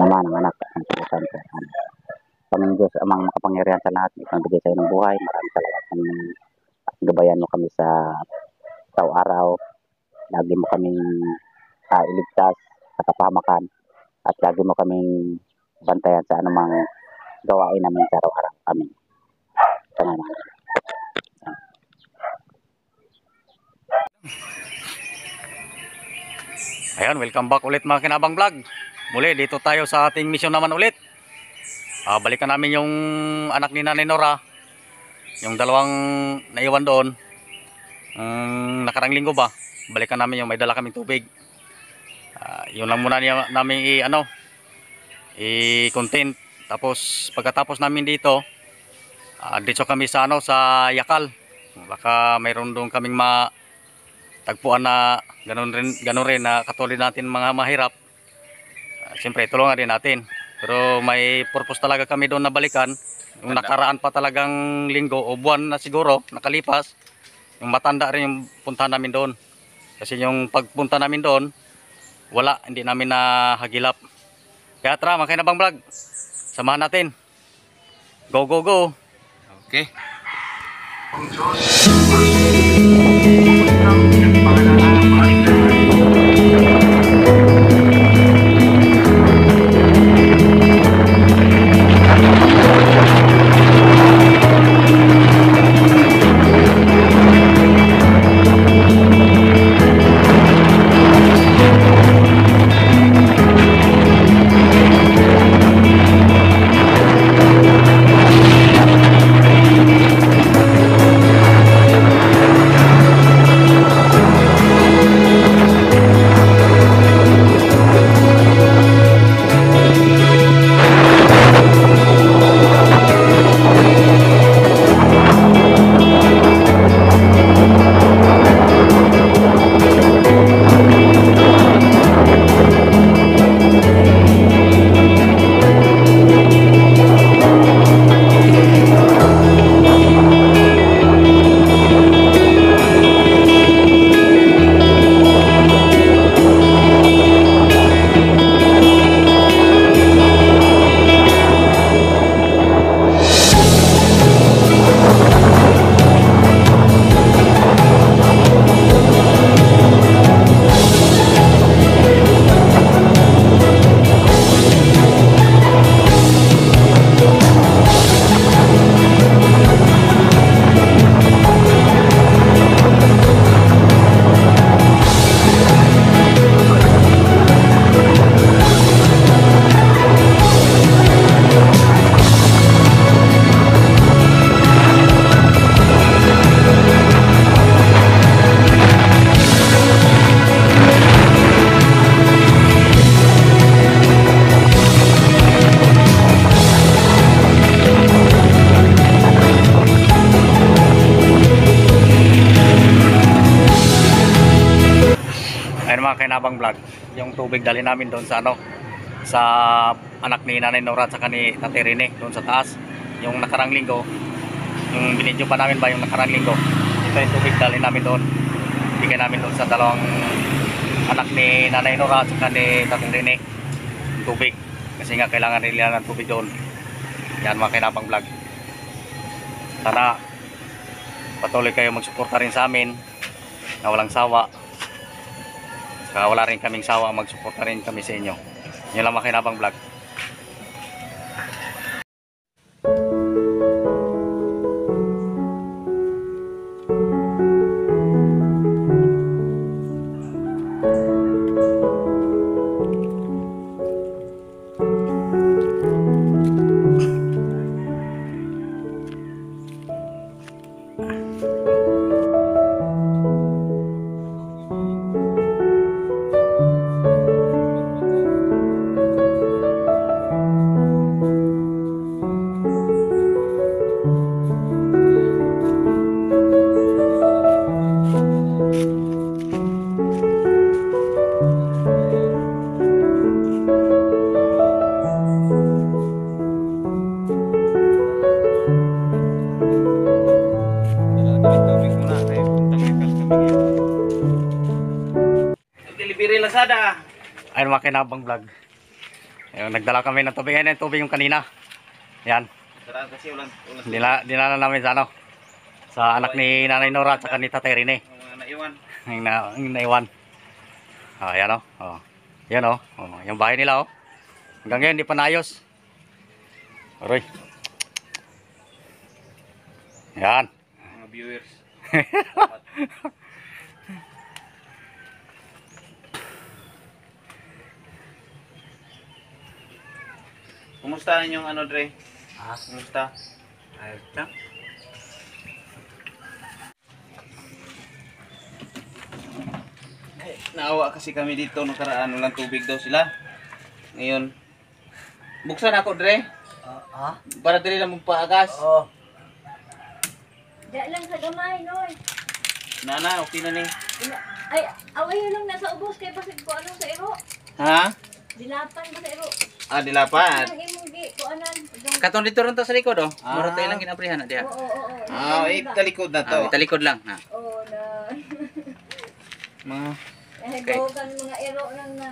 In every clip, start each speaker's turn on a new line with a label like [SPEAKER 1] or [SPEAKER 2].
[SPEAKER 1] naman ang anak at ang Espiritu Santo. Panginoon Diyos, amang makapangyarihan sa lahat, ipagbigay sa inong buhay. Maraming salamat Panginoon. At gabayan mo kami sa araw-araw. Lagi mo kaming iligtas sa kapahamakan. At lagi mo kaming bantayan sa anumang gawain namin sa araw-araw. Amen. Salamat.
[SPEAKER 2] Ayan, welcome back ulit mga Kinabang Vlog. Muli, dito tayo sa ating mission naman ulit. Balikan namin yung anak ni Nanay Nora. Yung dalawang naiwan doon. Nakarang linggo ba? Balikan namin yung may dala kaming tubig. Yun lang muna namin i-content. Tapos pagkatapos namin dito, dito kami sa sa Yakal. Baka mayroon doon kaming tagpuan na ganun rin na katulad natin mga mahirap. Siyempre tulungan din natin. Pero may purpose talaga kami doon na balikan. Yung nakaraan pa talagang linggo o buwan na siguro nakalipas, yung matanda rin yung puntahan namin doon. Kasi yung pagpunta namin doon, hindi namin nahagilap. Kaya tara mga Kinabang Vlog, samahan natin. Go, go, go.
[SPEAKER 3] Okay.
[SPEAKER 2] Mga Kinabang Vlog, yung tubig dali namin doon sa sa anak ni Nanay Nora at saka ni Tate Rene doon sa taas. Yung nakarang linggo, yung binidyo pa namin ba yung nakarang linggo, ito yung tubig dali namin doon. Bigay namin doon sa dalawang anak ni Nanay Nora at saka ni Tate Rene yung tubig, kasi nga kailangan nila ng tubig doon. Yan mga Kinabang Vlog, sana patuloy kayo magsuporta rin sa amin na walang sawa. Wala rin kaming sawa, magsuporta rin kami sa inyo. Yun lang mga Kinabang Vlog.
[SPEAKER 3] Delivery Lazada.
[SPEAKER 2] Ayun mga Kinabang Vlog, Yung nagdala kami ng tubig. Ayan yung tubig yung kanina. Yan.
[SPEAKER 3] Sarap kasi ulan.
[SPEAKER 2] Dinala namin sa ano. Sa anak ni Nanay Nora at saka ni Tatay Rene.
[SPEAKER 3] Mga naiwan.
[SPEAKER 2] Yung naiwan. Yan o. Yan o. Yung bahay nila o. Hanggang ngayon hindi pa naayos. Aroy. Yan.
[SPEAKER 3] Mga viewers. Kumusta yung ano, Dre? Kumusta?
[SPEAKER 2] Ayos lang.
[SPEAKER 3] Naawa kasi kami dito nung karaan, walang tubig daw sila. Ngayon, buksan ako, Dre. Para dali lang magpaagas.
[SPEAKER 4] Diyan lang sa gamay, Noy.
[SPEAKER 3] Nana, okay na ni.
[SPEAKER 4] Ay, away yun lang nasa ubos kay basig ko anong sa iro.
[SPEAKER 3] Ha?
[SPEAKER 4] Dilapan ba sa iro?
[SPEAKER 3] Dilapan.
[SPEAKER 4] Ang imong gi ko anan.
[SPEAKER 2] Katong dito rin to sa likod oh.
[SPEAKER 3] Ah.
[SPEAKER 2] Muro tayo lang ginabrihan na diya.
[SPEAKER 4] Oo.
[SPEAKER 3] Talikod na to.
[SPEAKER 2] Talikod lang. Ha.
[SPEAKER 4] Oo na.
[SPEAKER 3] Mga,
[SPEAKER 4] Eh, dogan mga iro lang na.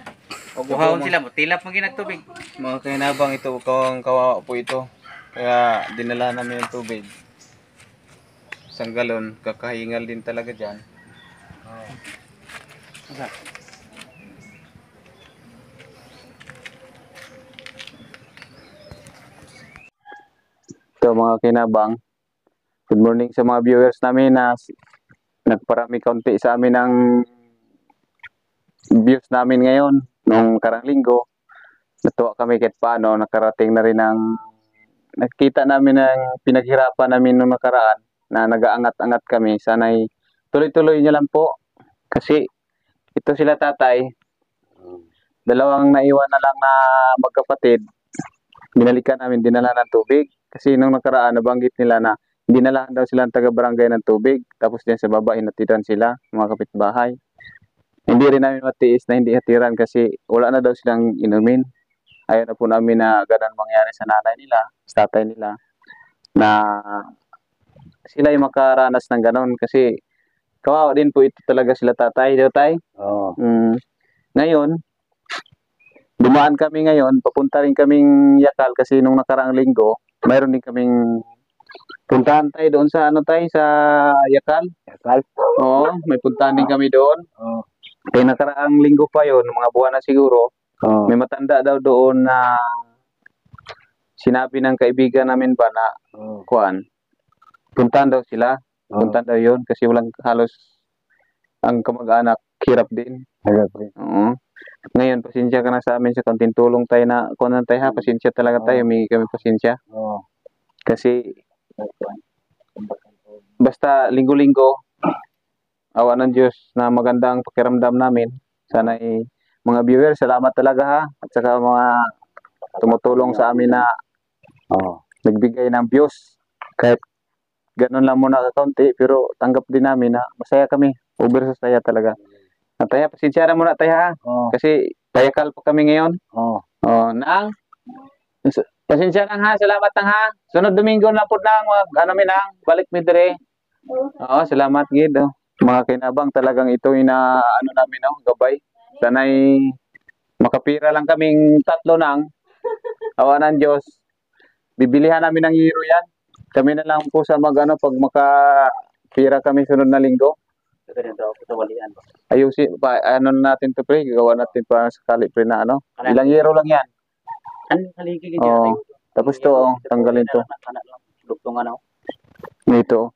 [SPEAKER 2] Buhawon sila mo. Tilap mo ginagtubig.
[SPEAKER 3] mga kainabang ito, kawang kawawa po ito. Kaya dinala namin yung tubig. Isang galon, kakahingal din talaga dyan.
[SPEAKER 1] Ito mga kinabang, good morning sa mga viewers namin na nagparami kaunti sa amin ng views namin ngayon nung karang linggo. Natuwa kami kahit paano, nakarating na rin nakita namin ng pinaghirapan namin nung nakaraan na nagaangat-angat kami. Sana'y tuloy-tuloy niyo lang po kasi ito sila tatay, dalawang naiwan na lang na magkapatid. Binalikan namin, dinala ng tubig. Kasi nung nakaraan, nabanggit nila na dinalahan daw sila ng taga-barangay ng tubig. Tapos diyan sa baba, hinatiran sila, mga kapitbahay. Hindi rin namin matiis na hindi hatiran kasi wala na daw silang inumin. Ayaw na po namin na ganun mangyari sa nanay nila, sa tatay nila, na sila yung makaranas ng ganun. Kasi kawawa din po ito talaga sila tatay. Diyo tay?
[SPEAKER 2] Oo.
[SPEAKER 1] Ngayon, dumaan kami ngayon, papunta rin kaming Yakal kasi nung nakaraang linggo, mayroon din kaming puntahan tayo doon sa ano tayo, sa Yakal.
[SPEAKER 2] Yakal?
[SPEAKER 1] Oo, may puntahan din kami doon.
[SPEAKER 2] Oo.
[SPEAKER 1] Kaya nakaraang linggo pa yon, mga buwan na siguro, may matanda daw doon na sinabi ng kaibigan namin ba na, kuan, puntahan daw sila, puntahan daw yun kasi walang halos ang kamag-anak, hirap din. Oo. Ngayon, pasensya ka na sa amin sa konting tulong tayo na, kung ano tayo ha, pasensya talaga tayo, may kami pasensya. Kasi, basta linggo-linggo, awa ng Diyos na magandang pakiramdam namin. Sana mga viewers, salamat talaga ha, at saka mga tumutulong sa amin na nagbigay ng views. Kahit ganun lang muna kaunti, pero tanggap din namin na masaya kami, over sa saya talaga. Taya, pasensya na muna tayo ha. Kasi tayakal pa kami ngayon. Nang, pasensya lang ha, salamat lang ha. Sunod Domingo na po nang, ano mi nang, balik mi dire. Oo, salamat gid. Mga kinabang talagang ito ina ano namin gabay. Sanay makapira lang kaming tatlo nang. Awa ng Diyos. Bibilihan namin ng hero yan. Kami na lang po sa magano pag makapira kami sunod na linggo. Ayusin pa ano natin to pre, gawa natin pa sakali pre na ano. Ilang yero lang yan. Tapos to tanggalin to. Dito.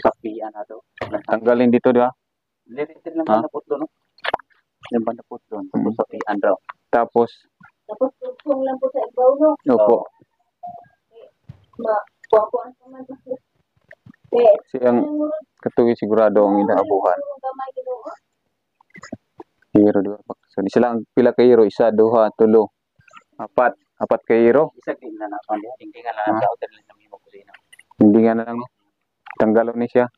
[SPEAKER 2] Kapian na to.
[SPEAKER 1] Tanggalin dito, di ba?
[SPEAKER 2] Liritin lang ba na po doon? Yung ba na po doon? Tapos sa pian raw.
[SPEAKER 1] Tapos,
[SPEAKER 4] Tapos tugtong lang po sa ibaw, no?
[SPEAKER 1] opo.
[SPEAKER 4] Kuha-kuhaan pa man. Eh,
[SPEAKER 1] Siyang katuwi sigurado ang inaabuhan.
[SPEAKER 4] gamay Ginoo.
[SPEAKER 1] Hero, di ba? So, di sila ang pila ka hero. Isa, duha, tulo. Apat. Apat ka hero.
[SPEAKER 2] Isa din na napan. Hindi nga lang daw din lang sa mga kusina.
[SPEAKER 1] Hindi nga na lang. Tanggalon ni siya.